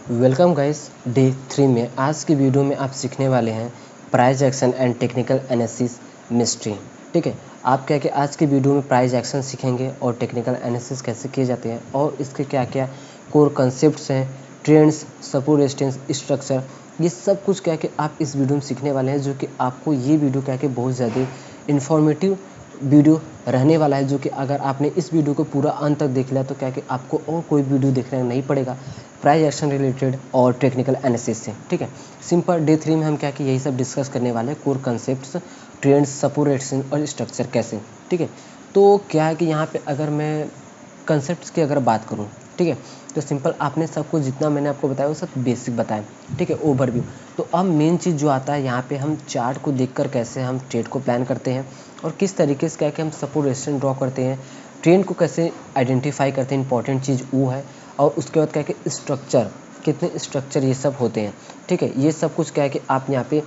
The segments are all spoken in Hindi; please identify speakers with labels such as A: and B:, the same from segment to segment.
A: वेलकम गाइस डे 3 में आज की वीडियो में आप सीखने वाले हैं price action and technical analysis mystery. ठीक है, आप क्या क्या आज की वीडियो में प्राइस एक्शन सीखेंगे और टेक्निकल एनालिसिस कैसे किए जाते हैं और इसके क्या क्या कोर कंसेप्ट्स हैं, ट्रेंड्स, सपोर्ट रेजिस्टेंस, स्ट्रक्चर, ये सब कुछ क्या कि आप इस वीडियो में सीखने वाले हैं, जो कि आपको ये वीडियो क्या कि बहुत ज़्यादा इन्फॉर्मेटिव वीडियो रहने वाला है। जो कि अगर आपने इस वीडियो को पूरा अंत तक देख लिया तो क्या कि आपको और कोई वीडियो देखना नहीं पड़ेगा प्राइस एक्शन रिलेटेड और टेक्निकल एनालिसिस से। ठीक है, सिंपल डे 3 में हम क्या कि यही सब डिस्कस करने वाले हैं, core concepts, trends, support resistance और स्ट्रक्चर कैसे। ठीक है, तो क्या है कि यहाँ पे अगर मैं कंसेप्ट्स की अगर बात करूँ, ठीक है, तो सिंपल आपने सब कुछ जितना मैंने आपको बताया वो सब बेसिक बताया। ठीक है, ओवरव्यू। तो अब मेन चीज़ जो आता है यहाँ पे, हम चार्ट को देखकर कैसे हम ट्रेड को प्लान करते हैं और किस तरीके से क्या कि हम सपोर्ट रेजिस्टेंस ड्रॉ करते हैं, ट्रेंड को कैसे आइडेंटिफाई करते हैं, इंपॉर्टेंट चीज़ वो है। और उसके बाद क्या है कि स्ट्रक्चर, कितने स्ट्रक्चर ये सब होते हैं। ठीक है, ये सब कुछ क्या है कि आप यहाँ पे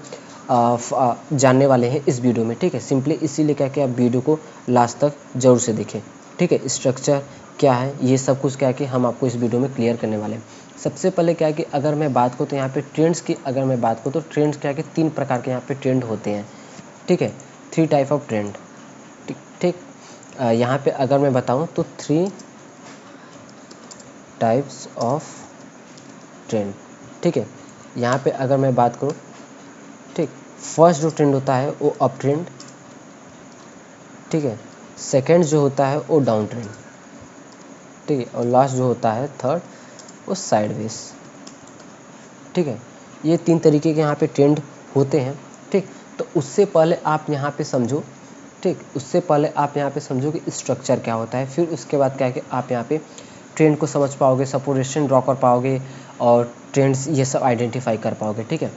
A: जानने वाले हैं इस वीडियो में। ठीक है, सिंपली इसीलिए क्या कि आप वीडियो को लास्ट तक ज़रूर से देखें। ठीक है, स्ट्रक्चर क्या है, ये सब कुछ क्या है कि हम आपको इस वीडियो में क्लियर करने वाले हैं। सबसे पहले क्या है कि अगर मैं बात करूँ तो यहाँ पे ट्रेंड्स की अगर मैं बात करूँ तो ट्रेंड्स क्या है कि 3 प्रकार के यहाँ पे ट्रेंड होते हैं। ठीक है, 3 टाइप ऑफ ट्रेंड। ठीक ठीक, यहाँ पे अगर मैं बताऊँ तो 3 टाइप्स ऑफ ट्रेंड। ठीक है, यहाँ पे अगर मैं बात करूँ, ठीक, फर्स्ट जो ट्रेंड होता है वो अप ट्रेंड। ठीक है, सेकंड जो होता है वो डाउन ट्रेंड। ठीक है, और लास्ट जो होता है थर्ड वो साइडवेज। ठीक है, ये 3 तरीके के यहाँ पे ट्रेंड होते हैं। ठीक, तो उससे पहले आप यहाँ पे समझो, ठीक, उससे पहले आप यहाँ पे समझो कि स्ट्रक्चर क्या होता है। फिर उसके बाद क्या है कि आप यहाँ पे ट्रेंड को समझ पाओगे, सपोर्ट रेजिस्टेंस ड्रॉ कर पाओगे और ट्रेंड्स ये सब आइडेंटिफाई कर पाओगे। ठीक है,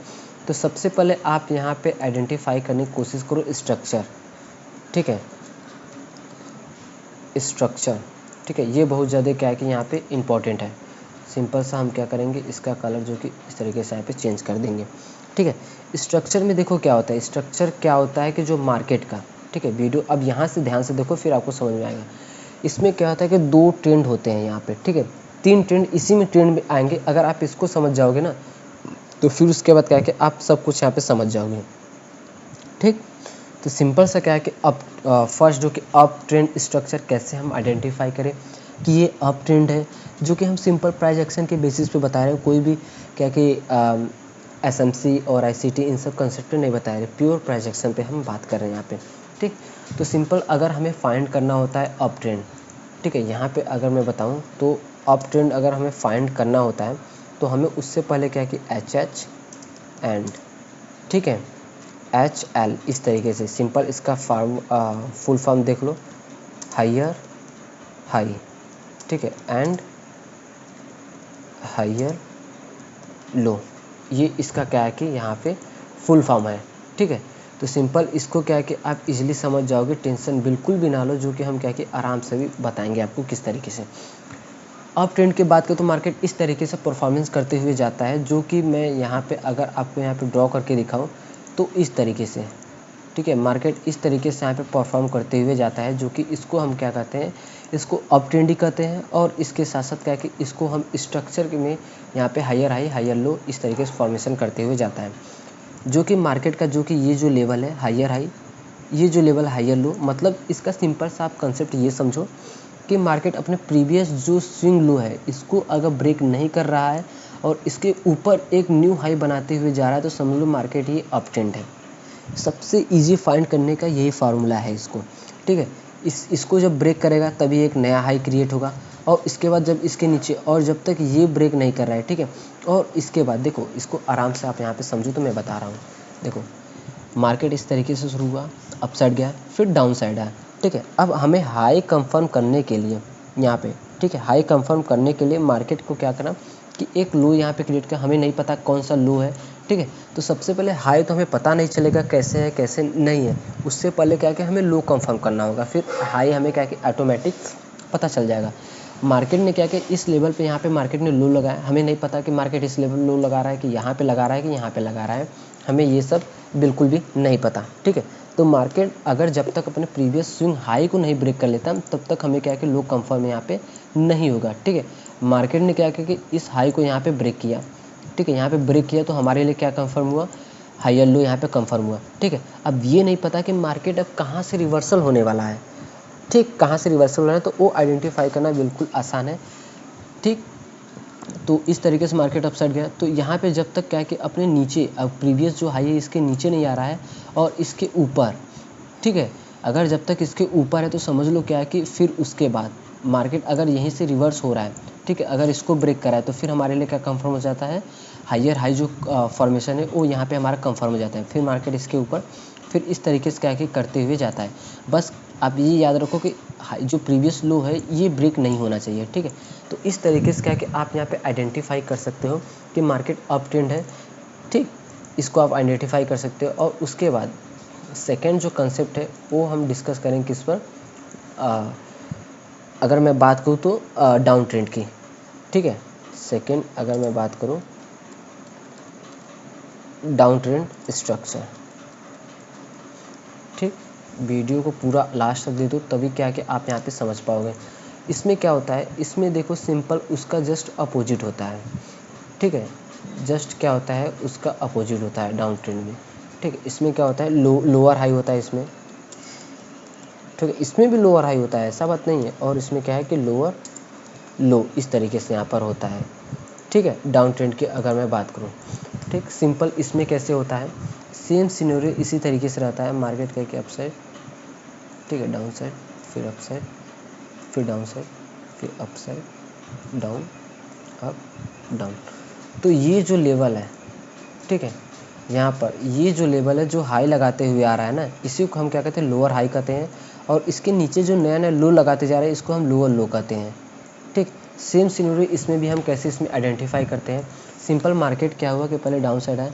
A: तो सबसे पहले आप यहाँ पे आइडेंटिफाई करने की कोशिश करो स्ट्रक्चर। ठीक है, स्ट्रक्चर, ठीक है, ये बहुत ज़्यादा क्या है कि यहाँ पे इम्पॉर्टेंट है। सिंपल सा हम क्या करेंगे, इसका कलर जो कि इस तरीके से यहाँ पे चेंज कर देंगे। ठीक है, स्ट्रक्चर में देखो क्या होता है, स्ट्रक्चर क्या होता है कि जो मार्केट का, ठीक है, वीडियो अब यहाँ से ध्यान से देखो फिर आपको समझ में आएगा। इसमें क्या होता है कि 2 ट्रेंड होते हैं यहाँ पे। ठीक है, 3 ट्रेंड इसी में ट्रेंड में आएंगे। अगर आप इसको समझ जाओगे ना तो फिर उसके बाद क्या है कि आप सब कुछ यहाँ पे समझ जाओगे। ठीक, तो सिंपल सा क्या है कि अप फर्स्ट जो कि अप ट्रेंड स्ट्रक्चर कैसे हम आइडेंटिफाई करें कि ये अप ट्रेंड है, जो कि हम सिंपल प्राइस एक्शन के बेसिस पे बता रहे हैं। कोई भी क्या कि एसएमसी और आईसीटी इन सब कंसेप्ट नहीं बता रहे, प्योर प्राइस एक्शन पे हम बात कर रहे हैं यहाँ पे। ठीक, तो सिंपल अगर हमें फाइंड करना होता है अप ट्रेंड, ठीक है, यहाँ पे अगर मैं बताऊँ तो अप ट्रेंड अगर हमें फाइंड करना होता है तो हमें उससे पहले क्या कि एच एंड, ठीक है, HL इस तरीके से सिंपल इसका फुल फॉर्म देख लो, हायर हाई, ठीक है, एंड हायर लो, ये इसका क्या है कि यहाँ पे फुल फॉर्म है। ठीक है, तो सिंपल इसको क्या है कि आप इजीली समझ जाओगे, टेंशन बिल्कुल भी ना लो, जो कि हम क्या कि आराम से भी बताएंगे आपको किस तरीके से। अप ट्रेंड की बात करें तो मार्केट इस तरीके से परफॉर्मेंस करते हुए जाता है, जो कि मैं यहाँ पे अगर आपको यहाँ पे ड्रॉ करके दिखाऊँ तो इस तरीके से। ठीक है, मार्केट इस तरीके से यहाँ पे परफॉर्म करते हुए जाता है, जो कि इसको हम क्या कहते हैं, इसको अप ट्रेंड ही कहते हैं। और इसके साथ साथ क्या है कि इसको हम स्ट्रक्चर में यहाँ पे हायर हाई हायर लो इस तरीके से फॉर्मेशन करते हुए जाता है। जो कि मार्केट का जो कि ये जो लेवल है हायर हाई, ये जो लेवल हायर लो, मतलब इसका सिंपल सा आप कंसेप्ट ये समझो कि मार्केट अपने प्रीवियस जो स्विंग लो है इसको अगर ब्रेक नहीं कर रहा है और इसके ऊपर एक न्यू हाई बनाते हुए जा रहा है तो समझ लो मार्केट ये अप ट्रेंड है। सबसे इजी फाइंड करने का यही फार्मूला है इसको। ठीक है, इसको जब ब्रेक करेगा तभी एक नया हाई क्रिएट होगा और इसके बाद जब इसके नीचे, और जब तक ये ब्रेक नहीं कर रहा है, ठीक है, और इसके बाद देखो इसको आराम से आप यहाँ पे समझो तो मैं बता रहा हूँ। देखो मार्केट इस तरीके से शुरू हुआ, अप साइड गया, फिर डाउन साइड आया। ठीक है, अब हमें हाई कंफर्म करने के लिए यहाँ पे, ठीक है, हाई कंफर्म करने के लिए मार्केट को क्या करना कि एक लो यहाँ पे क्रिएट कर, हमें नहीं पता कौन सा लो है। ठीक है, तो सबसे पहले हाई तो हमें पता नहीं चलेगा कैसे है कैसे नहीं है, उससे पहले क्या कि हमें लो कंफर्म करना होगा, फिर हाई हमें क्या कि ऑटोमेटिक पता चल जाएगा। मार्केट ने क्या कि इस लेवल पे यहाँ पे मार्केट ने लो लगाया, हमें नहीं पता कि मार्केट इस लेवल लो लगा रहा है कि यहाँ पे लगा रहा है कि यहाँ पे लगा रहा है, हमें ये सब बिल्कुल भी नहीं पता। ठीक है, तो मार्केट अगर जब तक अपने प्रीवियस स्विंग हाई को नहीं ब्रेक कर लेता तब तक हमें क्या है कि लो कंफर्म यहाँ पे नहीं होगा। ठीक है, मार्केट ने क्या किया कि इस हाई को यहाँ पे ब्रेक किया, ठीक है, यहाँ पे ब्रेक किया तो हमारे लिए क्या कंफर्म हुआ, हायर लो यहाँ पे कंफर्म हुआ, ठीक है। अब ये नहीं पता कि मार्केट अब कहाँ से रिवर्सल होने वाला है, ठीक, कहाँ से रिवर्सल होना है, तो वो आइडेंटिफाई करना बिल्कुल आसान है, ठीक। तो इस तरीके से मार्केट अपसाइड गया, तो यहाँ पे जब तक क्या है कि अपने नीचे, अब प्रीवियस जो हाई है इसके नीचे नहीं आ रहा है और इसके ऊपर, ठीक है, अगर जब तक इसके ऊपर है तो समझ लो क्या है कि फिर उसके बाद मार्केट अगर यहीं से रिवर्स हो रहा है, ठीक है, अगर इसको ब्रेक करा है तो फिर हमारे लिए क्या कंफर्म हो जाता है, हायर हाई जो फॉर्मेशन है वो यहाँ पे हमारा कंफर्म हो जाता है, फिर मार्केट इसके ऊपर फिर इस तरीके से क्या है कि करते हुए जाता है। बस आप ये याद रखो कि जो प्रीवियस लो है ये ब्रेक नहीं होना चाहिए, ठीक है। तो इस तरीके से क्या है कि आप यहाँ पे आइडेंटिफाई कर सकते हो कि मार्केट अप ट्रेंड है, ठीक, इसको आप आइडेंटिफाई कर सकते हो। और उसके बाद सेकेंड जो कंसेप्ट है वो हम डिस्कस करेंगे किस पर, अगर मैं बात करूँ तो डाउन ट्रेंड की, ठीक है। सेकेंड अगर मैं बात करूँ डाउन ट्रेंड स्ट्रक्चर, ठीक, वीडियो को पूरा लास्ट तक दे दो तभी क्या है कि आप यहाँ पे समझ पाओगे। इसमें क्या होता है, इसमें देखो सिंपल उसका जस्ट अपोजिट होता है, ठीक है, जस्ट क्या होता है उसका अपोजिट होता है डाउन ट्रेंड में, ठीक है। इसमें क्या होता है, लोअर हाई होता है इसमें, ठीक है, इसमें भी लोअर हाई होता है, ऐसा बात नहीं है, और इसमें क्या है कि लोअर लो इस तरीके से यहाँ पर होता है, ठीक है, डाउन ट्रेंड की अगर मैं बात करूँ, ठीक। सिंपल इसमें कैसे होता है, सेम सिनेरियो इसी तरीके से रहता है, मार्केट का कि अपसाइड, ठीक है, डाउन साइड, फिर अपसाइड, फिर डाउन साइड, फिर अपसाइड, डाउन, अप, डाउन। तो ये जो लेवल है, ठीक है, यहाँ पर ये जो लेवल है जो हाई लगाते हुए आ रहा है ना, इसी को हम क्या कहते हैं, लोअर हाई कहते हैं, और इसके नीचे जो नया नया लो लगाते जा रहे हैं इसको हम लोअर लो कहते हैं, ठीक। सेम सिनेरियो इसमें भी हम कैसे इसमें आइडेंटिफाई करते हैं, सिंपल मार्केट क्या हुआ कि पहले डाउन साइड आया,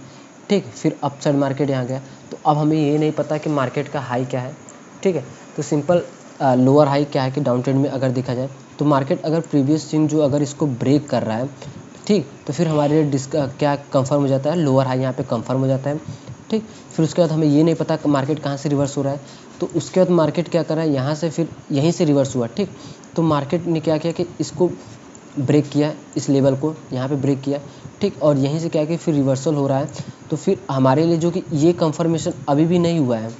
A: ठीक, फिर अप साइड मार्केट यहाँ गया, तो अब हमें ये नहीं पता कि मार्केट का हाई क्या है, ठीक है। तो सिंपल लोअर हाई क्या है कि डाउन ट्रेंड में अगर देखा जाए तो मार्केट अगर प्रीवियस स्विंग जो अगर इसको ब्रेक कर रहा है, ठीक, तो फिर हमारे लिए क्या कंफर्म हो जाता है, लोअर हाई यहाँ पे कंफर्म हो जाता है, ठीक। फिर उसके बाद हमें ये नहीं पता कि मार्केट कहाँ से रिवर्स हो रहा है, तो उसके बाद मार्केट क्या कर रहा है, यहाँ से फिर यहीं से रिवर्स हुआ, ठीक। तो मार्केट ने क्या किया कि इसको ब्रेक किया, इस लेवल को यहाँ पे ब्रेक किया, ठीक, और यहीं से क्या है कि फिर रिवर्सल हो रहा है, तो फिर हमारे लिए जो कि ये कंफर्मेशन अभी भी नहीं हुआ है,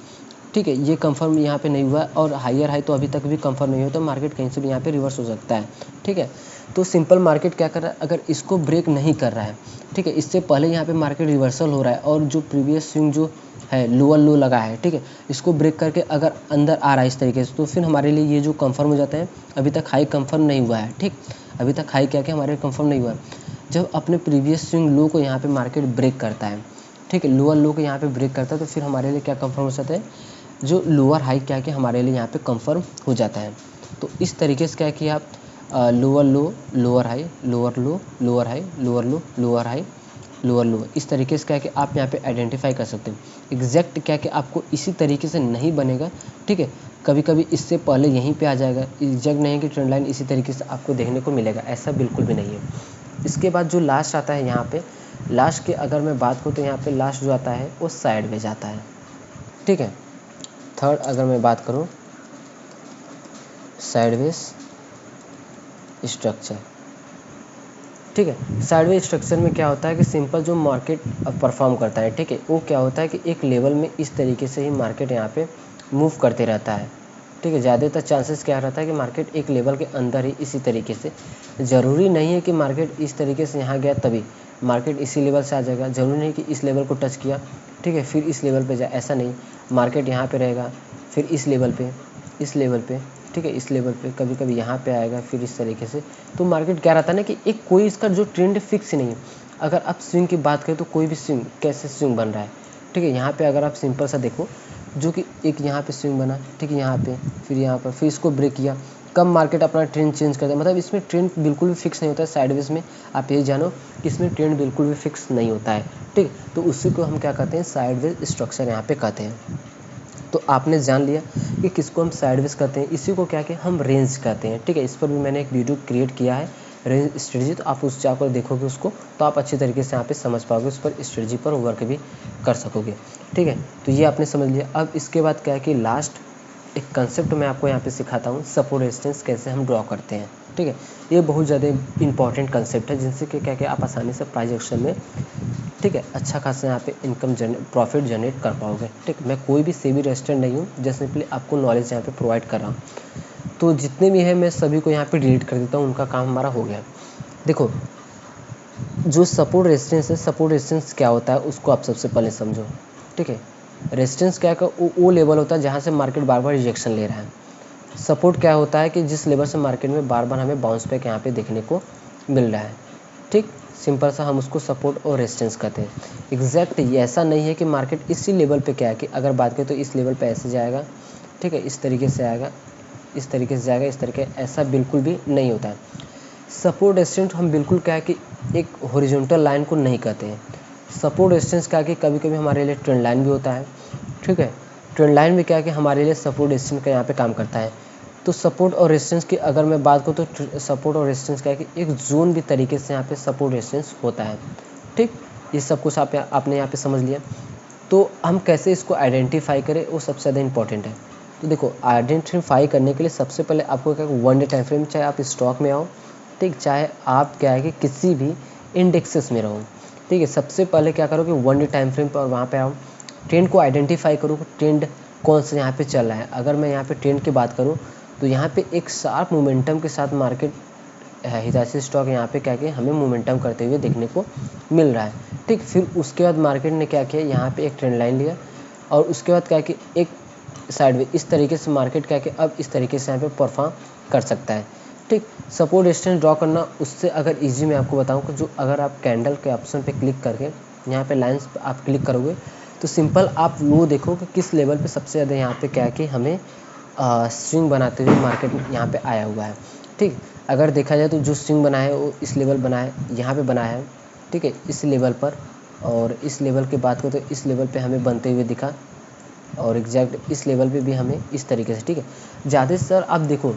A: ठीक है, ये कंफर्म यहाँ पे नहीं हुआ है, और हायर हाई तो अभी तक भी कंफर्म नहीं होता, मार्केट कहीं से भी यहाँ पे रिवर्स हो सकता है, ठीक है। तो सिंपल मार्केट क्या कर रहा है, अगर इसको ब्रेक नहीं कर रहा है, ठीक है, इससे पहले यहाँ पे मार्केट रिवर्सल हो रहा है और जो प्रीवियस स्विंग जो है लोअर लो लगा है, ठीक है, इसको ब्रेक करके अगर अंदर आ रहा है इस तरीके से, तो फिर हमारे लिए ये जो कंफर्म हो जाता है, अभी तक हाई कंफर्म नहीं हुआ है, ठीक, अभी तक हाई क्या क्या हमारे कंफर्म नहीं हुआ है। जब अपने प्रीवियस स्विंग लो को यहाँ पे मार्केट ब्रेक करता है, ठीक है, लोअर लो को यहाँ पे ब्रेक करता है, तो फिर हमारे लिए क्या कंफर्म हो जाता है, जो लोअर हाई क्या कि हमारे लिए यहाँ पे कंफर्म हो जाता है। तो इस तरीके से क्या है कि आप लोअर लो, लोअर हाई, लोअर लो, लोअर हाई, लोअर लो, लोअर हाई, लोअर लो, इस तरीके से क्या है कि आप यहाँ पे आइडेंटिफाई कर सकते हैं। एग्जैक्ट क्या कि आपको इसी तरीके से नहीं बनेगा, ठीक है, कभी कभी इससे पहले यहीं पे आ जाएगा, एग्जैक्ट नहीं कि ट्रेंड लाइन इसी तरीके से आपको देखने को मिलेगा, ऐसा बिल्कुल भी नहीं है। इसके बाद जो लास्ट आता है यहाँ पे, लास्ट की अगर मैं बात करूँ तो यहाँ पे लास्ट जो आता है वो साइड में जाता है, ठीक है। थर्ड अगर मैं बात करूँ साइडवेज स्ट्रक्चर, ठीक है, साइडवेज स्ट्रक्चर में क्या होता है कि सिंपल जो मार्केट परफॉर्म करता है, ठीक है, वो क्या होता है कि एक लेवल में इस तरीके से ही मार्केट यहाँ पे मूव करते रहता है, ठीक है। ज़्यादातर चांसेस क्या रहता है कि मार्केट एक लेवल के अंदर ही इसी तरीके से, ज़रूरी नहीं है कि मार्केट इस तरीके से यहाँ गया तभी मार्केट इसी लेवल से आ जाएगा, ज़रूरी नहीं कि इस लेवल को टच किया, ठीक है, फिर इस लेवल पे जाए, ऐसा नहीं, मार्केट यहाँ पे रहेगा, फिर इस लेवल पे, इस लेवल पे, ठीक है, इस लेवल पे, कभी कभी यहाँ पे आएगा, फिर इस तरीके से। तो मार्केट क्या रहता है ना कि एक कोई इसका जो ट्रेंड फिक्स नहीं है। अगर आप स्विंग की बात करें तो कोई भी स्विंग कैसे स्विंग बन रहा है, ठीक है, यहाँ पे अगर आप सिंपल सा देखो, जो कि एक यहाँ पे स्विंग बना, ठीक है, यहाँ पे, फिर यहाँ पर, फिर इसको ब्रेक किया, कब मार्केट अपना ट्रेंड चेंज करता है, मतलब इसमें ट्रेंड बिल्कुल भी फिक्स नहीं होता है। साइडवेज में आप ये जानो कि इसमें ट्रेंड बिल्कुल भी फिक्स नहीं होता है, ठीक। तो उसी को हम क्या कहते हैं, साइडवेज स्ट्रक्चर यहाँ पे कहते हैं। तो आपने जान लिया कि किसको हम साइडवेज कहते हैं, इसी को क्या कि हम रेंज कहते हैं, ठीक है। इस पर भी मैंने एक वीडियो क्रिएट किया है, रेंज स्ट्रेटजी, तो आप उस जाकर देखोगे उसको, तो आप अच्छी तरीके से यहाँ पे समझ पाओगे, उस पर स्ट्रेटजी पर वर्क भी कर सकोगे, ठीक है। तो ये आपने समझ लिया। अब इसके बाद क्या है कि लास्ट एक कंसेप्ट मैं आपको यहाँ पे सिखाता हूँ, सपोर्ट रेजिस्टेंस कैसे हम ड्रॉ करते हैं, ठीक है। ये बहुत ज़्यादा इंपॉर्टेंट कंसेप्ट है जिनसे क्या क्या आप आसानी से प्राइस एक्शन में, ठीक है, अच्छा खासा यहाँ पे इनकम प्रॉफिट जनरेट कर पाओगे। ठीक, मैं कोई भी सेबी रजिस्टर्ड नहीं हूँ, जस्ट सिंपली आपको नॉलेज यहाँ पे प्रोवाइड कर रहा हूँ। तो जितने भी हैं मैं सभी को यहाँ पे डिलीट कर देता हूँ, उनका काम हमारा हो गया। देखो, जो सपोर्ट रेजिस्टेंस है, सपोर्ट रेजिस्टेंस क्या होता है उसको आप सबसे पहले समझो। ठीक है, रेजिस्टेंस क्या का वो लेवल होता है जहाँ से मार्केट बार बार रिजेक्शन ले रहा है। सपोर्ट क्या होता है कि जिस लेवल से मार्केट में बार बार हमें बाउंस बैक यहाँ पे देखने को मिल रहा है। ठीक, सिंपल सा हम उसको सपोर्ट और रेजिस्टेंस कहते हैं। एग्जैक्ट ऐसा नहीं है कि मार्केट इसी लेवल पे क्या है कि अगर बात करें तो इस लेवल पे ऐसे जाएगा, ठीक है, इस तरीके से आएगा, इस तरीके से जाएगा, इस तरीके, ऐसा बिल्कुल भी नहीं होता है। सपोर्ट रेजिस्टेंस हम बिल्कुल क्या है कि एक हॉरिजॉन्टल लाइन को नहीं कहते हैं। सपोर्ट रेजिस्टेंस क्या है कि कभी कभी हमारे लिए ट्रेंड लाइन भी होता है। ठीक है, ट्रेंड लाइन भी क्या है कि हमारे लिए सपोर्ट रेजिस्टेंस का यहाँ पे काम करता है। तो सपोर्ट और रेजिस्टेंस की अगर मैं बात करूँ तो सपोर्ट और रेजिस्टेंस क्या है कि एक जोन भी तरीके से यहाँ पे सपोर्ट रेजिस्टेंस होता है। ठीक, ये सब कुछ आपने यहाँ पे समझ लिया। तो हम कैसे इसको आइडेंटिफाई करें वो सबसे ज़्यादा इंपॉर्टेंट है। तो देखो, आइडेंटिफाई करने के लिए सबसे पहले आपको क्या, वन डे टाइम फ्रेम, चाहे आप स्टॉक में आओ, ठीक, चाहे आप क्या है कि किसी भी इंडेक्सेस में रहो, ठीक है, सबसे पहले क्या करो कि वन डे टाइम फ्रेम पर वहाँ पे आओ, ट्रेंड को आइडेंटिफाई करो कि ट्रेंड कौन सा यहाँ पे चल रहा है। अगर मैं यहाँ पे ट्रेंड की बात करूँ तो यहाँ पे एक शार्प मोमेंटम के साथ मार्केट है, हिताची स्टॉक यहाँ पे क्या किया, हमें मोमेंटम करते हुए देखने को मिल रहा है। ठीक, फिर उसके बाद मार्केट ने क्या किया, यहाँ पे एक ट्रेंड लाइन लिया और उसके बाद क्या कि एक साइड इस तरीके से मार्केट क्या कि अब इस तरीके से यहाँ पे परफॉर्म कर सकता है। ठीक, सपोर्ट रेजिस्टेंस ड्रॉ करना उससे अगर इजी मैं आपको बताऊँ कि जो अगर आप कैंडल के ऑप्शन पे क्लिक करके यहाँ पे लाइंस पे आप क्लिक करोगे तो सिंपल आप वो देखो कि किस लेवल पे सबसे ज़्यादा यहाँ पे क्या कि हमें स्विंग बनाते हुए मार्केट यहाँ पे आया हुआ है। ठीक, अगर देखा जाए तो जो स्विंग बना है वो इस लेवल बना है, यहाँ पे बना है, ठीक है, इस लेवल पर, और इस लेवल की बात करें तो इस लेवल पे हमें बनते हुए दिखा, और एग्जैक्ट इस लेवल पे भी हमें इस तरीके से। ठीक है, ज़्यादा से आप देखो,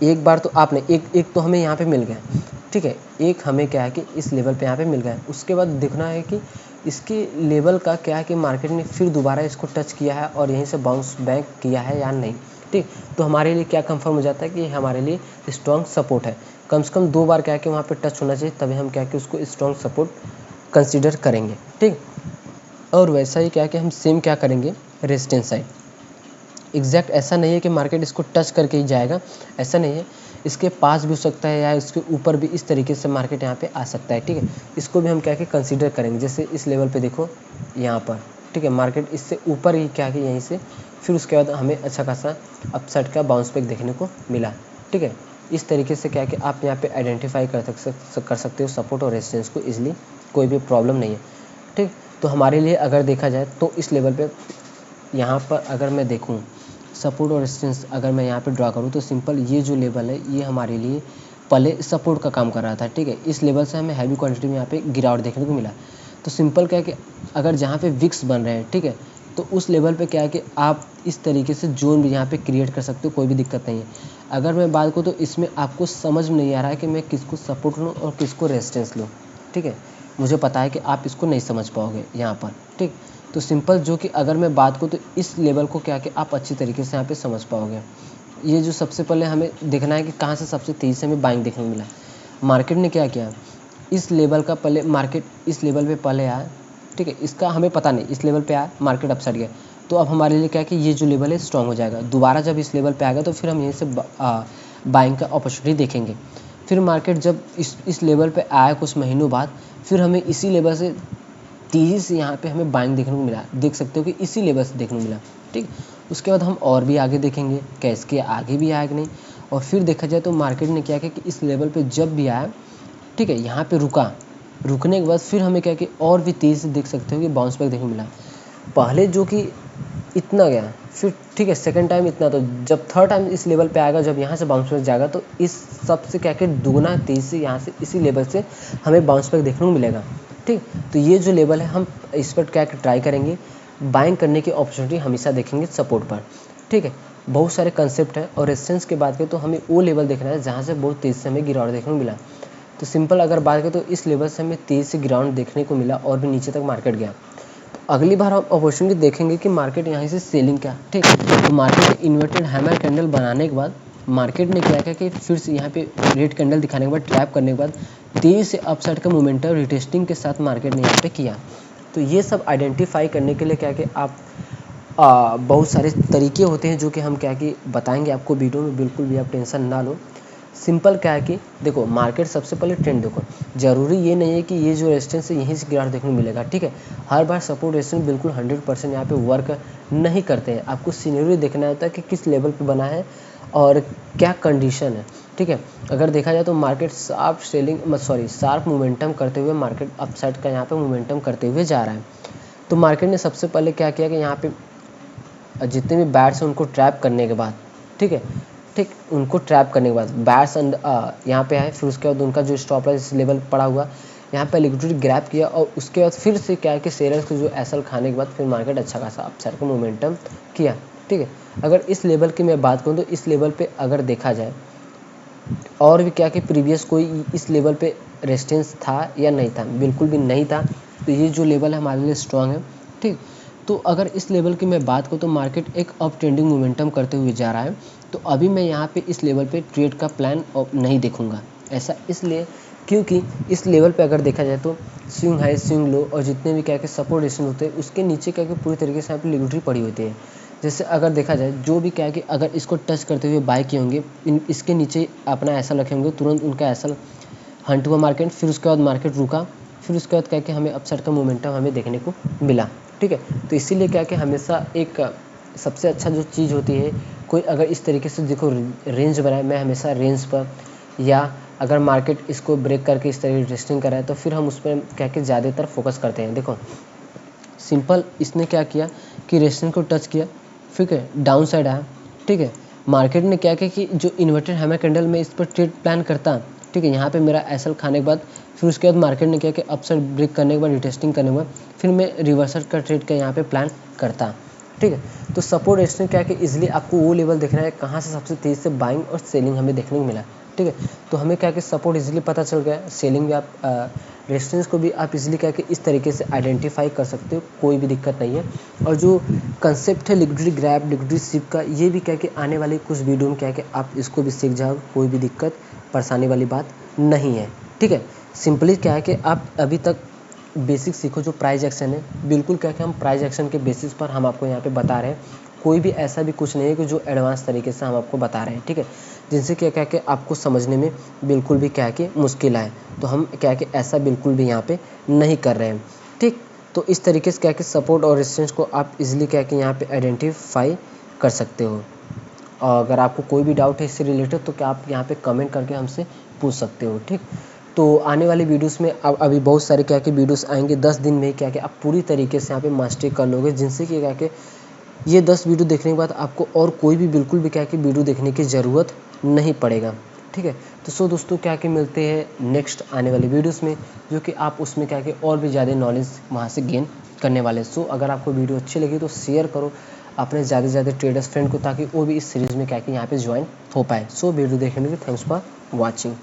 A: एक बार तो आपने एक तो हमें यहाँ पे मिल गया, ठीक है, एक हमें क्या है कि इस लेवल पे यहाँ पे मिल गया है। उसके बाद देखना है कि इसके लेवल का क्या है कि मार्केट ने फिर दोबारा इसको टच किया है और यहीं से बाउंस बैक किया है या नहीं। ठीक, तो हमारे लिए क्या कंफर्म हो जाता है कि हमारे लिए स्ट्रॉन्ग सपोर्ट है। कम से कम 2 बार क्या है कि वहाँ पे टच होना चाहिए, तभी हम क्या है कि उसको स्ट्रॉन्ग सपोर्ट कंसिडर करेंगे। ठीक, और वैसा ही क्या है कि हम सेम क्या करेंगे रेजिस्टेंस साइड। एग्जैक्ट ऐसा नहीं है कि मार्केट इसको टच करके ही जाएगा, ऐसा नहीं है, इसके पास भी हो सकता है या इसके ऊपर भी इस तरीके से मार्केट यहाँ पे आ सकता है। ठीक है, इसको भी हम क्या कि कंसीडर करेंगे। जैसे इस लेवल पे देखो यहाँ पर, ठीक है, मार्केट इससे ऊपर ही क्या कि यहीं से फिर उसके बाद हमें अच्छा खासा अपसाइड का बाउंस बैक देखने को मिला। ठीक है, इस तरीके से क्या कि आप यहाँ पे आइडेंटिफाई कर सकते हो सपोर्ट और रेजिस्टेंस को ईजिली, कोई भी प्रॉब्लम नहीं है। ठीक, तो हमारे लिए अगर देखा जाए तो इस लेवल पे यहाँ पर अगर मैं देखूँ सपोर्ट और रेजिस्टेंस, अगर मैं यहाँ पे ड्रा करूँ तो सिंपल ये जो लेवल है ये हमारे लिए पहले सपोर्ट का काम कर रहा था। ठीक है, इस लेवल से हमें हैवी क्वांटिटी में यहाँ पे गिरावट देखने को मिला। तो सिंपल क्या है कि अगर जहाँ पे विक्स बन रहे हैं, ठीक है, तो उस लेवल पे क्या है कि आप इस तरीके से जोन भी यहाँ पे क्रिएट कर सकते हो, कोई भी दिक्कत नहीं है। अगर मैं बात करूँ तो इसमें आपको समझ में नहीं आ रहा है कि मैं किसको सपोर्ट लूँ और किसको रेजिस्टेंस लूँ। ठीक है, मुझे पता है कि आप इसको नहीं समझ पाओगे यहाँ पर। ठीक, तो सिंपल जो कि अगर मैं बात करूँ तो इस लेवल को क्या कि आप अच्छी तरीके से यहाँ पे समझ पाओगे। ये जो सबसे पहले हमें देखना है कि कहाँ से सबसे तेज़ी से हमें बाइंग देखने को मिला। मार्केट ने क्या किया, इस लेवल का पहले मार्केट इस लेवल पे पहले आया, ठीक है, इसका हमें पता नहीं, इस लेवल पे आया मार्केट अपसाइड गया, तो अब हमारे लिए क्या है कि ये जो लेवल है स्ट्रॉन्ग हो जाएगा। दोबारा जब इस लेवल पे आएगा तो फिर हम यहीं से बाइंग का अपॉर्चुनिटी देखेंगे। फिर मार्केट जब इस लेवल पे आया कुछ महीनों बाद, फिर हमें इसी लेवल से तेज़ी से यहाँ पे हमें बाइंग देखने को मिला, देख सकते हो कि इसी लेवल से देखने को मिला। ठीक, उसके बाद हम और भी आगे देखेंगे क्या इसके आगे भी आया कि नहीं। और फिर देखा जाए तो मार्केट ने क्या किया कि इस लेवल पे जब भी आया, ठीक है, यहाँ पे रुकने के बाद फिर हमें क्या कि और भी तेज़ी से देख सकते हो कि बाउंस बैक देखने को मिला। पहले जो कि इतना गया, फिर ठीक है सेकंड टाइम इतना, तो जब थर्ड टाइम इस लेवल पे आएगा, जब यहाँ से बाउंस बैक जाएगा तो इस सबसे क्या कि दुगना तेज़ी से यहाँ से इसी लेवल से हमें बाउंस बैक देखने को मिलेगा। ठीक, तो ये जो लेवल है हम इस पर क्या ट्राई करेंगे, बाइंग करने की अपॉर्चुनिटी हमेशा देखेंगे सपोर्ट पर। ठीक है, बहुत सारे कंसेप्ट हैं। और रेजिस्टेंस की बात करें तो हमें वो लेवल देखना है जहाँ से बहुत तेज़ी से हमें गिरावट देखने को मिला। तो सिंपल अगर बात करें तो इस लेवल से हमें तेज़ी से गिरावट देखने को मिला और भी नीचे तक मार्केट गया। तो अगली बार हम अपॉर्चुनिटी देखेंगे कि मार्केट यहाँ से सेलिंग क्या। ठीक, तो मार्केट इन्वर्टेड हैमर कैंडल बनाने के बाद मार्केट ने क्या किया कि फिर से यहाँ पे रेड कैंडल दिखाने के बाद ट्रैप करने के बाद तेज़ी से अपसाइड का मोमेंटम रिटेस्टिंग के साथ मार्केट ने यहाँ पे किया। तो ये सब आइडेंटिफाई करने के लिए क्या कि आप बहुत सारे तरीके होते हैं जो कि हम क्या कि बताएंगे आपको वीडियो में, बिल्कुल भी आप टेंशन ना लो। सिंपल क्या है कि देखो, मार्केट सबसे पहले ट्रेंड देखो, ज़रूरी ये नहीं है कि ये जो रेजिस्टेंस है यहीं से ग्राफ देखने को मिलेगा, ठीक है। हर बार सपोर्ट रेजिस्टेंस बिल्कुल 100% यहाँ पे वर्क नहीं करते हैं। आपको सिनेरियो देखना होता है कि किस लेवल पे बना है और क्या कंडीशन है, ठीक है। अगर देखा जाए तो मार्केट शार्प मोमेंटम करते हुए मार्केट अपसाइड का यहाँ पे मोमेंटम करते हुए जा रहा है। तो मार्केट ने सबसे पहले क्या किया कि यहाँ पे जितने भी बैट्स हैं उनको ट्रैप करने के बाद, ठीक है, उनको ट्रैप करने के बाद बैट्स यहाँ पे आए, फिर उसके बाद उनका जो स्टॉप लॉस लेवल पड़ा हुआ यहाँ पे लिक्विडिटी ग्रैब किया और उसके बाद फिर से क्या है कि सेलर्स को जो एसएल खाने के बाद फिर मार्केट अच्छा खासा अपसाइड का मोमेंटम किया, ठीक है। अगर इस लेवल की मैं बात करूँ तो इस लेवल पे अगर देखा जाए और भी क्या कि प्रीवियस कोई इस लेवल पे रेजिस्टेंस था या नहीं था, बिल्कुल भी नहीं था। तो ये जो लेवल है हमारे लिए स्ट्रॉन्ग है, ठीक। तो अगर इस लेवल की मैं बात करूँ तो मार्केट एक अप ट्रेंडिंग मोमेंटम करते हुए जा रहा है। तो अभी मैं यहाँ पे इस लेवल पे ट्रेड का प्लान नहीं देखूँगा। ऐसा इसलिए क्योंकि इस लेवल पे अगर देखा जाए तो स्विंग हाई, स्विंग लो और जितने भी क्या कि सपोर्ट रेजिस्टेंस होते हैं उसके नीचे क्या कि पूरी तरीके से यहाँ पे लिक्विडिटी पड़ी होती है। जैसे अगर देखा जाए जो भी क्या है कि अगर इसको टच करते हुए बाय किए होंगे, इसके नीचे अपना ऐसा रखे होंगे, तुरंत उनका ऐसा हंट हुआ मार्केट, फिर उसके बाद मार्केट रुका, फिर उसके बाद क्या कि हमें अपसाइड का मोमेंटम हमें देखने को मिला, ठीक है। तो इसीलिए क्या कि हमेशा एक सबसे अच्छा जो चीज़ होती है, कोई अगर इस तरीके से देखो रेंज बनाए, मैं हमेशा रेंज पर, या अगर मार्केट इसको ब्रेक करके इस तरह रेजिस्टिंग कराए तो फिर हम उस पर क्या कि ज़्यादातर फोकस करते हैं। देखो सिंपल, इसने क्या किया कि रेजिस्टेंस को टच किया, ठीक है, डाउन साइड आया, ठीक है। मार्केट ने क्या किया कि जो इन्वर्टेड हैमर कैंडल में इस पर ट्रेड प्लान करता, ठीक है, यहाँ पे मेरा एसएल खाने के बाद फिर उसके बाद मार्केट ने क्या कि अपसाइड ब्रेक करने के बाद रिटेस्टिंग करने के बाद फिर मैं रिवर्सल का ट्रेड का यहाँ पे प्लान करता, ठीक है। तो सपोर्ट रेजिस्टेंस क्या कि इजीली आपको वो लेवल देखना है कहाँ से सबसे तेज़ से बाइंग और सेलिंग हमें देखने को मिला, ठीक है। तो हमें क्या कि सपोर्ट इजीली पता चल गया, सेलिंग भी आप रेजिस्टेंस को भी आप इजीली क्या कि इस तरीके से आइडेंटिफाई कर सकते हो, कोई भी दिक्कत नहीं है। और जो कंसेप्ट है लिक्विडिटी ग्रैब, लिक्विडिटी सिप का, ये भी क्या कि आने वाले कुछ वीडियो में क्या कि आप इसको भी सीख जाओ, कोई भी दिक्कत परेशानी वाली बात नहीं है, ठीक है। सिंपली क्या है कि आप अभी तक बेसिक सीखो, जो प्राइस एक्शन है, बिल्कुल क्या कि हम प्राइस एक्शन के बेसिस पर हम आपको यहाँ पे बता रहे हैं, कोई भी ऐसा भी कुछ नहीं है कि जो एडवांस तरीके से हम आपको बता रहे हैं, ठीक है, जिनसे क्या कि आपको समझने में बिल्कुल भी क्या कि मुश्किल आए। तो हम क्या कि ऐसा बिल्कुल भी यहाँ पे नहीं कर रहे हैं, ठीक। तो इस तरीके से क्या कि सपोर्ट और रेजिस्टेंस को आप इजीली क्या कि यहाँ पे आइडेंटिफाई कर सकते हो। और अगर आपको कोई भी डाउट है इससे रिलेटेड तो क्या आप यहाँ पे कमेंट करके हमसे पूछ सकते हो, ठीक। तो आने वाली वीडियोस में अब अभी बहुत सारे क्या कि वीडियोस आएंगे 10 दिन में, क्या कि आप पूरी तरीके से यहाँ पे मास्टरी कर लोगे, जिनसे कि क्या कि ये 10 वीडियो देखने के बाद आपको और कोई भी बिल्कुल भी क्या कि वीडियो देखने की ज़रूरत नहीं पड़ेगा, ठीक है। तो दोस्तों क्या कि मिलते हैं नेक्स्ट आने वाली वीडियोस में, जो कि आप उसमें क्या कि और भी ज़्यादा नॉलेज वहाँ से गेन करने वाले। अगर आपको वीडियो अच्छी लगी तो शेयर करो अपने ज़्यादा से ज़्यादा ट्रेडर्स फ्रेंड को, ताकि वो भी इस सीरीज़ में क्या कि यहाँ पे ज्वाइन हो पाए। वीडियो देखने के लिए थैंक्स फॉर वॉचिंग।